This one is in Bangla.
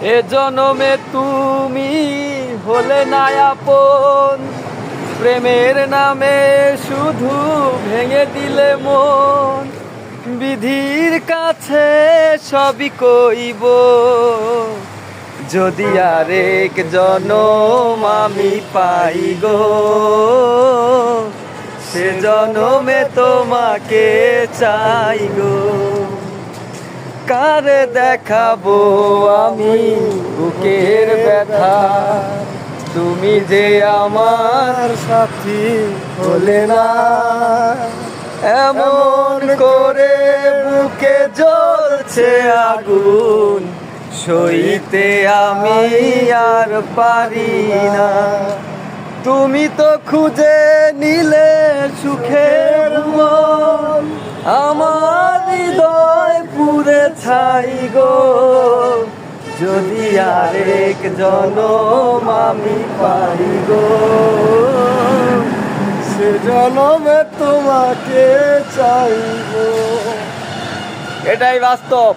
এ জনমে তুমি হলে না আপন, প্রেমের নামে শুধু ভেঙে দিলে মন। বিধির কাছে সবই কইব, যদি আরেক জনম আমি পাই গো, সে জনমে তোমাকে চাই গো। কারে দেখাবো আমি বুকের ব্যথা, তুমি যে আমার সাথী হলে না। এমন করে বুকে জ্বলছে আগুন, সইতে আমি আর পারি না। তুমি তো খুঁজে নিলে সুখের মন, আমার হৃদয় পুরে ছাই গো, যদি আরেক জনম আমি পাই গো, সে জনমে তোমাকে চাইব। এটাই বাস্তব।